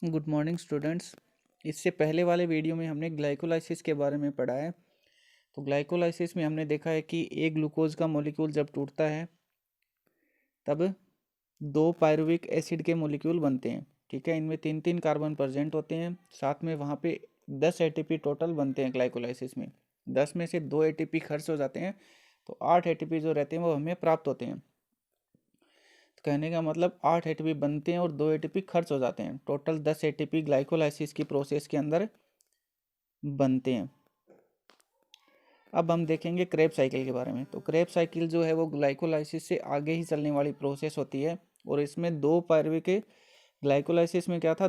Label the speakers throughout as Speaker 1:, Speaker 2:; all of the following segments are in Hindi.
Speaker 1: Good morning students. इससे पहले वाले वीडियो में हमने ग्लाइकोलाइसिस के बारे में पढ़ा है। तो ग्लाइकोलाइसिस में हमने देखा है कि एक ग्लूकोज का मॉलिक्यूल जब टूटता है तब दो पायरुविक एसिड के मॉलिक्यूल बनते हैं। ठीक है, इनमें तीन तीन कार्बन प्रेजेंट होते हैं, साथ में वहाँ पे 10 एटीपी टोटल बनते हैं ग्लाइकोलाइसिस में। 10 में से 2 एटीपी खर्च हो जाते हैं, तो 8 एटीपी जो रहते हैं वो हमें प्राप्त होते हैं। तो कहने का मतलब 8 एटीपी बनते हैं और 2 एटीपी खर्च हो जाते हैं। टोटल 10 एटीपी ग्लाइकोलाइसिस की प्रोसेस के अंदर बनते हैं। अब हम देखेंगे क्रेब साइकिल के बारे में। तो क्रेब साइकिल जो है वो ग्लाइकोलाइसिस से आगे ही चलने वाली प्रोसेस होती है, और इसमें दो पायरुविक ग्लाइकोलाइसिस में क्या था,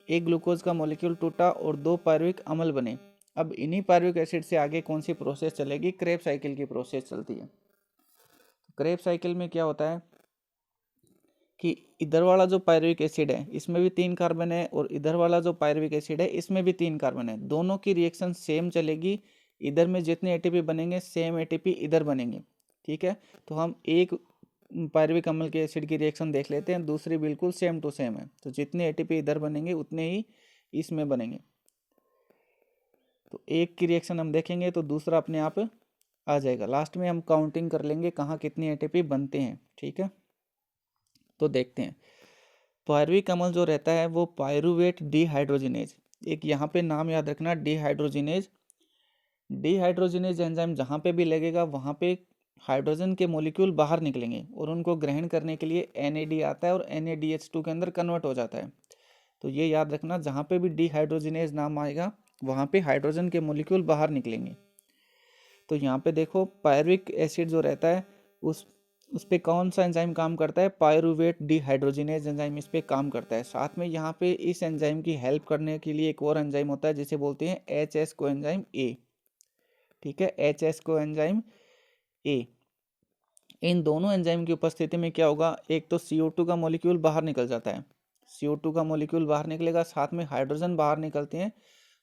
Speaker 1: एक ग्लूकोज का मॉलिक्यूल टूटा और दो पायरुविक अम्ल बने। अब इन्हीं पायरुविक एसिड से आगे कौन सी प्रोसेस चलेगी? क्रेब साइकिल की प्रोसेस चलती है। क्रेब साइकिल में क्या होता है कि इधर वाला जो पायरुविक एसिड है इसमें भी 3 कार्बन है, और इधर वाला जो पायरुविक एसिड है इसमें भी 3 कार्बन है। दोनों की रिएक्शन सेम चलेगी। इधर में जितने एटीपी बनेंगे सेम एटीपी इधर बनेंगे। ठीक है, तो हम एक पायरुविक अम्ल के एसिड की रिएक्शन देख लेते हैं, दूसरी बिल्कुल सेम टू सेम है। तो जितने एटीपी इधर बनेंगे उतने ही इसमें बनेंगे। तो एक की रिएक्शन हम देखेंगे तो दूसरा अपने आप आ जाएगा। लास्ट में हम काउंटिंग कर लेंगे कहाँ कितनी एटीपी बनते हैं। ठीक है, तो देखते हैं। पायरुविक अम्ल जो रहता है वो पायरुवेट डिहाइड्रोजिनेज, एक यहाँ पे नाम याद रखना, डिहाइड्रोजिनेज। डिहाइड्रोजिनेज एंजाइम जहाँ पे भी लगेगा वहाँ पे हाइड्रोजन के मॉलिक्यूल बाहर निकलेंगे और उनको ग्रहण करने के लिए NAD आता है और NADH2 के अंदर कन्वर्ट हो जाता है। तो ये याद रखना, जहाँ पे भी डिहाइड्रोजिनेज नाम आएगा वहाँ पे हाइड्रोजन के मॉलिक्यूल बाहर निकलेंगे। तो यहाँ पे देखो पायरुविक एसिड जो रहता है उस पे कौन सा एंजाइम काम करता है? पायरुवेट डिहाइड्रोजिनेज एंजाइम इस पे काम करता है। साथ में यहाँ पे इस एंजाइम की हेल्प करने के लिए एक और एंजाइम होता है जिसे बोलते हैं HS कोएंजाइम A। ठीक है, HS कोएंजाइम A। इन दोनों एंजाइम की उपस्थिति में क्या होगा, एक तो CO2 का मॉलिक्यूल बाहर निकल जाता है। CO2 का मॉलिक्यूल बाहर निकलेगा, साथ में हाइड्रोजन बाहर निकलते हैं,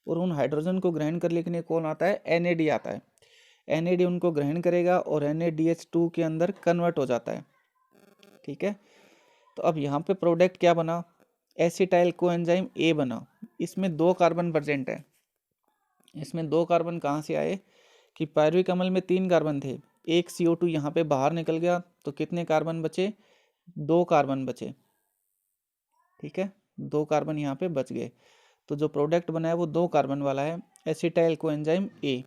Speaker 1: और उन हाइड्रोजन को ग्रहण कर लेने कौन आता है? NAD आता है। NAD उनको ग्रहण करेगा और NADH2 के अंदर कन्वर्ट हो जाता है। ठीक है, तो अब यहाँ पे प्रोडक्ट क्या बना? एसिटाइल कोएंजाइम A बना। इसमें 2 कार्बन प्रेजेंट है। इसमें 2 कार्बन कहाँ से आए कि पायरुविक अम्ल में 3 कार्बन थे, एक CO2 यहाँ पे बाहर निकल गया, तो कितने कार्बन बचे? 2 कार्बन बचे। ठीक है, 2 कार्बन यहाँ पे बच गए। तो जो प्रोडक्ट बना है वो 2 कार्बन वाला है, acetyl coenzyme A।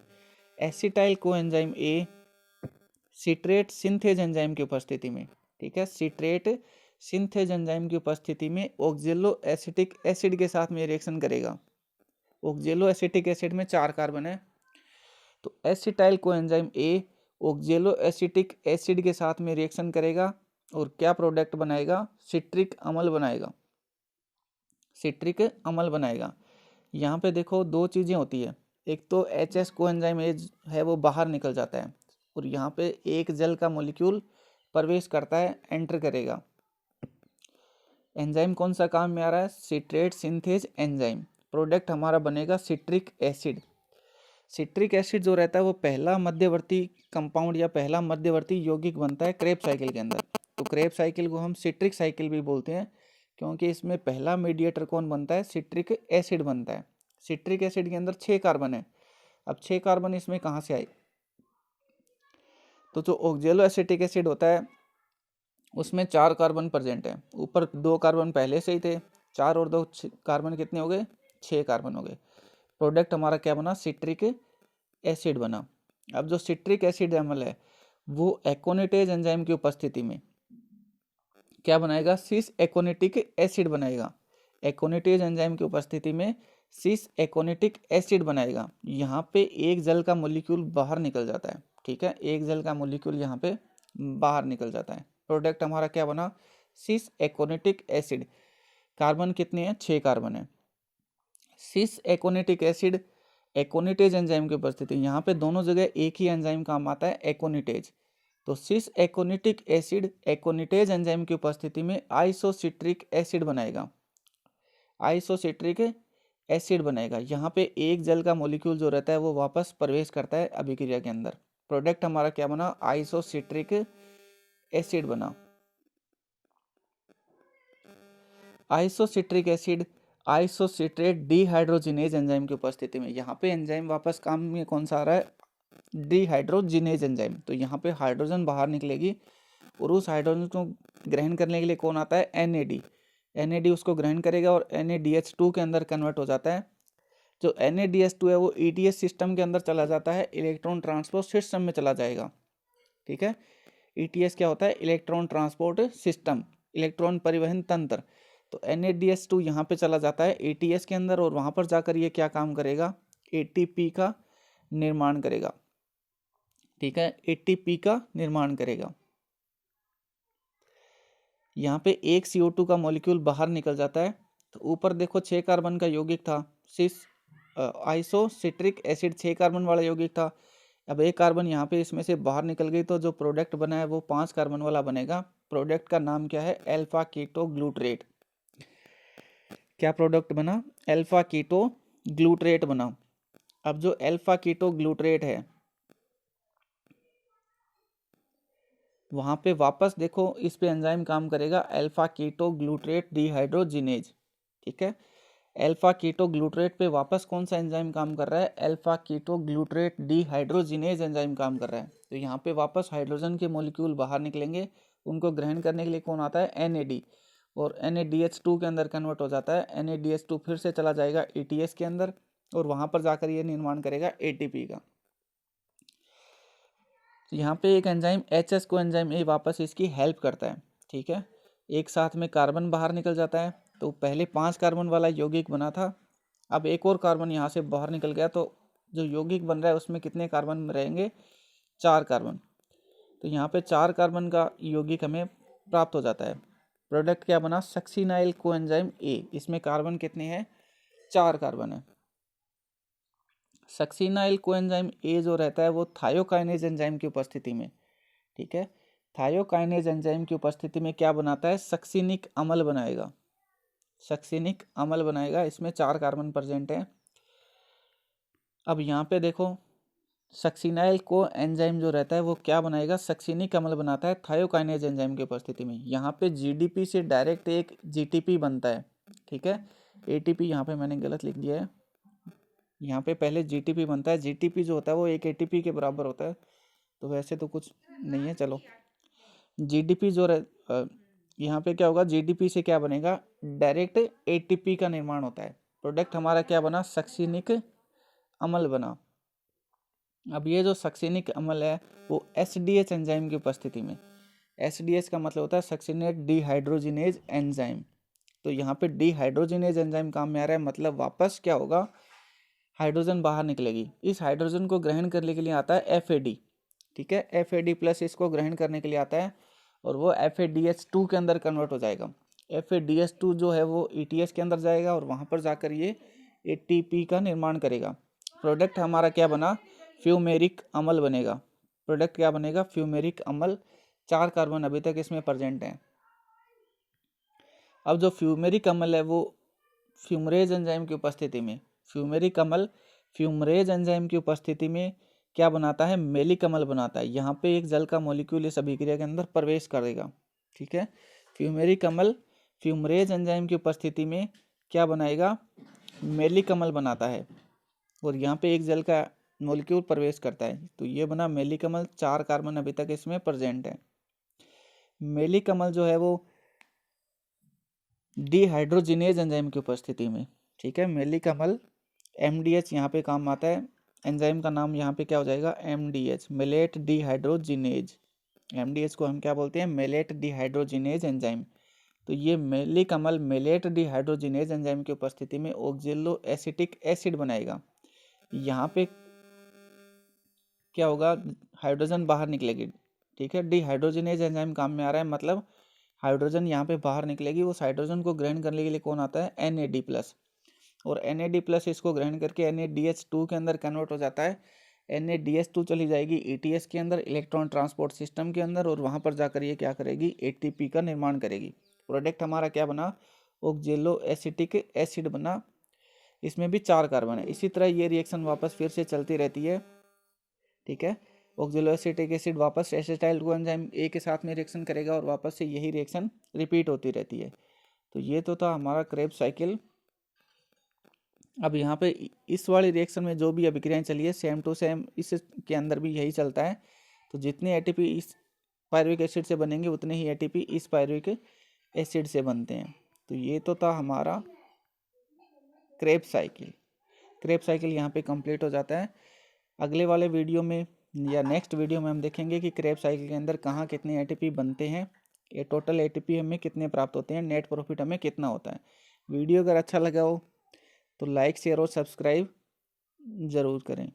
Speaker 1: Acetyl coenzyme A citrate synthase enzyme की उपस्थिति में, ठीक है, सिट्रेट सिंथेज एंजाइम की उपस्थिति में ऑक्जेलो एसिटिक एसिड के साथ में रिएक्शन करेगा। ऑक्जेलो एसिटिक एसिड में 4 कार्बन है, तो acetyl coenzyme A ऑक्जेलो acetic acid के साथ में रिएक्शन करेगा और क्या प्रोडक्ट बनाएगा? सिट्रिक अम्ल बनाएगा। सिट्रिक अम्ल बनाएगा। यहाँ पे देखो 2 चीज़ें होती है, एक तो HS कोएंजाइम A है वो बाहर निकल जाता है, और यहाँ पे एक जल का मॉलिक्यूल प्रवेश करता है, एंटर करेगा। एंजाइम कौन सा काम में आ रहा है? Citrate synthase enzyme. प्रोडक्ट हमारा बनेगा सिट्रिक एसिड। सिट्रिक एसिड जो रहता है वो पहला मध्यवर्ती कंपाउंड या पहला मध्यवर्ती यौगिक बनता है क्रेब साइकिल के अंदर। तो क्रेब साइकिल को हम सिट्रिक साइकिल भी बोलते हैं, क्योंकि इसमें पहला मीडिएटर कौन बनता है? सिट्रिक एसिड बनता है। सिट्रिक एसिड के अंदर 6 कार्बन है। अब 6 कार्बन इसमें कहाँ से आए? तो जो ऑक्जेलो एसिटिक एसिड होता है उसमें 4 कार्बन प्रेजेंट है, ऊपर 2 कार्बन पहले से ही थे, 4 और 2 कार्बन कितने हो गए? 6 कार्बन हो गए। प्रोडक्ट हमारा क्या बना? सिट्रिक एसिड बना। अब जो सिट्रिक एसिड अम्ल है वो एकोनिटेज एंजाइम की उपस्थिति में क्या बनाएगा? सिस एकोनिटिक एसिड बनाएगा। एकोनिटेज एंजाइम की उपस्थिति में सिस एकोनिटिक एसिड बनाएगा। यहाँ पे एक जल का मॉलिक्यूल बाहर निकल जाता है। ठीक है, एक जल का मॉलिक्यूल यहाँ पे बाहर निकल जाता है। प्रोडक्ट हमारा क्या बना? सिस एकोनिटिक एसिड। कार्बन कितने हैं? 6 कार्बन है। सिस एकोनिटिक एसिड एकोनिटेज एंजाइम की उपस्थिति, यहाँ पे दोनों जगह एक ही एंजाइम काम आता है, एकोनिटेज। तो सिस एकोनिटिक एसिड एकोनिटेज एंजाइम की उपस्थिति में आइसोसिट्रिक एसिड बनाएगा। आइसोसिट्रिक एसिड बनाएगा। यहाँ पे एक जल का मॉलिक्यूल जो रहता है वो वापस प्रवेश करता है अभिक्रिया के अंदर। प्रोडक्ट हमारा क्या बना? आइसोसिट्रिक एसिड बना। Isocitric acid isocitrate dehydrogenase enzyme की उपस्थिति में। यहाँ पे एंजाइम वापस काम में कौन सा आ रहा है, डिहाइड्रोजिनेज एंजाइम। तो यहाँ पे हाइड्रोजन बाहर निकलेगी और उस हाइड्रोजन को ग्रहण करने के लिए कौन आता है, एनएडी। एनएडी उसको ग्रहण करेगा और NaDH2 के अंदर कन्वर्ट हो जाता है। जो NaDH2 है वो ETS सिस्टम के अंदर चला जाता है, इलेक्ट्रॉन ट्रांसपोर्ट सिस्टम में चला जाएगा। ठीक है, ETS क्या होता है, इलेक्ट्रॉन ट्रांसपोर्ट सिस्टम, इलेक्ट्रॉन परिवहन तंत्र। तो NaDH2 यहाँ पे चला जाता है ATS के अंदर और वहाँ पर जाकर ये क्या काम करेगा, ATP का निर्माण करेगा। ठीक है, ATP का निर्माण करेगा। यहाँ पे एक CO2 का मॉलिक्यूल बाहर निकल जाता है। तो ऊपर देखो 6 कार्बन का यौगिक था, आइसोसिट्रिक एसिड 6 कार्बन वाला यौगिक था। अब एक कार्बन यहाँ पे इसमें से बाहर निकल गई, तो जो प्रोडक्ट बना है वो 5 कार्बन वाला बनेगा। प्रोडक्ट का नाम क्या है, अल्फा कीटो ग्लूटरेट। क्या प्रोडक्ट बना, अल्फा कीटो ग्लूटरेट बना। अब जो अल्फा कीटो ग्लूटरेट है वहाँ पे वापस देखो इस पे एंजाइम काम करेगा, अल्फा कीटो ग्लूटरेट डिहाइड्रोजिनेज। ठीक है, अल्फा कीटो ग्लूटरेट पे वापस कौन सा एंजाइम काम कर रहा है, alpha keto glutarate dehydrogenase enzyme काम कर रहा है। तो यहाँ पे वापस हाइड्रोजन के मॉलिक्यूल बाहर निकलेंगे, उनको ग्रहण करने के लिए कौन आता है, NAD, और NaDH2 के अंदर कन्वर्ट हो जाता है। NaDH2 फिर से चला जाएगा ETS के अंदर और वहाँ पर जाकर ये निर्माण करेगा ATP का। तो यहाँ पे एक एंजाइम HS को एंजाइम A वापस इसकी हेल्प करता है। ठीक है, एक साथ में कार्बन बाहर निकल जाता है। तो पहले 5 कार्बन वाला यौगिक बना था, अब एक और कार्बन यहाँ से बाहर निकल गया, तो जो यौगिक बन रहा है उसमें कितने कार्बन रहेंगे, 4 कार्बन। तो यहाँ पे 4 कार्बन का यौगिक हमें प्राप्त हो जाता है। प्रोडक्ट क्या बना, सक्सिनाइल कोएंजाइम A। इसमें कार्बन कितने हैं, 4 कार्बन है। सक्सिनाइल कोएंजाइम A जो रहता है वो थायोकाइनेज एंजाइम की उपस्थिति में, ठीक है, थायोकाइनेज एंजाइम की उपस्थिति में क्या बनाता है, सक्सिनिक अम्ल बनाएगा। सक्सिनिक अम्ल बनाएगा, इसमें 4 कार्बन प्रेजेंट है। अब यहाँ पे देखो सक्सिनाइल को एंजाइम जो रहता है वो क्या बनाएगा, सक्सिनिक अम्ल बनाता है थायोकाइनेज एंजाइम की उपस्थिति में। यहाँ पे GDP से डायरेक्ट एक GTP बनता है। ठीक है, ATP यहाँ पे मैंने गलत लिख दिया है, यहाँ पे पहले GTP बनता है। GTP जो होता है वो एक ATP के बराबर होता है, तो वैसे तो कुछ नहीं है। चलो GDP जो यहाँ पे क्या होगा, GDP से क्या बनेगा, डायरेक्ट ATP का निर्माण होता है। प्रोडक्ट हमारा क्या बना, सक्सिनिक अम्ल बना। अब ये जो सक्सिनिक अम्ल है वो SDH एंजाइम की उपस्थिति में, SDH का मतलब होता है सक्सिनेट डिहाइड्रोजिनेज एंजाइम। तो यहाँ पे डिहाइड्रोजिनेज एंजाइम काम में आ रहा है, मतलब वापस क्या होगा, हाइड्रोजन बाहर निकलेगी। इस हाइड्रोजन को ग्रहण करने के लिए आता है FAD। ठीक है, FAD प्लस इसको ग्रहण करने के लिए आता है और वो FADH2 के अंदर कन्वर्ट हो जाएगा। FADH2 जो है वो ETS के अंदर जाएगा और वहाँ पर जाकर ये ATP का निर्माण करेगा। प्रोडक्ट हमारा क्या बना, फ्यूमेरिक अम्ल बनेगा। प्रोडक्ट क्या बनेगा, फ्यूमेरिक अम्ल। 4 कार्बन अभी तक इसमें प्रेजेंट हैं। अब जो फ्यूमेरिक अम्ल है वो फ्यूमरेज एंजाइम की उपस्थिति में, फ्यूमेरिक अम्ल फ्यूमरेज एंजाइम की उपस्थिति में क्या बनाता है, मेलिक अम्ल बनाता है। यहाँ पे एक जल का मॉलिक्यूल इस अभिक्रिया के अंदर प्रवेश करेगा। ठीक है, फ्यूमेरिक अम्ल फ्यूमरेज एंजाइम की उपस्थिति में क्या बनाएगा, मेलिक अम्ल बनाता है और यहाँ पे एक जल का मॉलिक्यूल प्रवेश करता है, तो ये बना मेलिक अम्ल। 4 कार्बन अभी तक इसमें प्रेजेंट है। मेलिक अम्ल जो है वो डिहाइड्रोजिनेज एंजाइम की उपस्थिति में, ठीक है, मेलिक अम्ल MDH यहाँ पे काम आता है। एंजाइम का नाम यहाँ पे क्या हो जाएगा, MDH, मेलेट डिहाइड्रोजिनेज। MDH को हम क्या बोलते हैं, मेलेट डिहाइड्रोजिनेज एंजाइम। तो ये मेलिक अम्ल मेलेट डिहाइड्रोजिनेज एंजाइम की उपस्थिति में ऑक्जेलो एसिटिक एसिड बनाएगा। यहाँ पे क्या होगा, हाइड्रोजन बाहर निकलेगी। ठीक है, डिहाइड्रोजिनेज एंजाइम काम में आ रहा है, मतलब हाइड्रोजन यहाँ पे बाहर निकलेगी। उस हाइड्रोजन को ग्रहण करने के लिए कौन आता है, NAD+, और NAD+ इसको ग्रहण करके NaDH2 के अंदर कन्वर्ट हो जाता है। NaDH2 चली जाएगी ETS के अंदर, इलेक्ट्रॉन ट्रांसपोर्ट सिस्टम के अंदर, और वहाँ पर जाकर ये क्या करेगी, ATP का निर्माण करेगी। प्रोडक्ट हमारा क्या बना, ऑक्जेलो एसिटिक एसिड बना। इसमें भी 4 कार्बन है। इसी तरह ये रिएक्शन वापस फिर से चलती रहती है। ठीक है, ऑक्जेलो एसिटिक एसिड वापस एसिटाइल कोएंजाइम A के साथ में रिएक्शन करेगा और वापस से यही रिएक्शन रिपीट होती रहती है। तो ये तो था हमारा क्रेब्स साइकिल। अब यहाँ पे इस वाले रिएक्शन में जो भी अभिक्रियाएं चली है सेम टू सेम इसके अंदर भी यही चलता है। तो जितने एटीपी इस पायरुविक एसिड से बनेंगे उतने ही एटीपी इस पायरुविक एसिड से बनते हैं। तो ये तो था हमारा क्रेब्स साइकिल। क्रेब्स साइकिल यहाँ पे कंप्लीट हो जाता है। अगले वाले वीडियो में या नेक्स्ट वीडियो में हम देखेंगे कि क्रेब्स साइकिल के अंदर कहाँ कितने एटीपी बनते हैं, ये टोटल एटीपी हमें कितने प्राप्त होते हैं, नेट प्रॉफिट हमें कितना होता है। वीडियो अगर अच्छा लगा हो तो लाइक शेयर और सब्सक्राइब ज़रूर करें।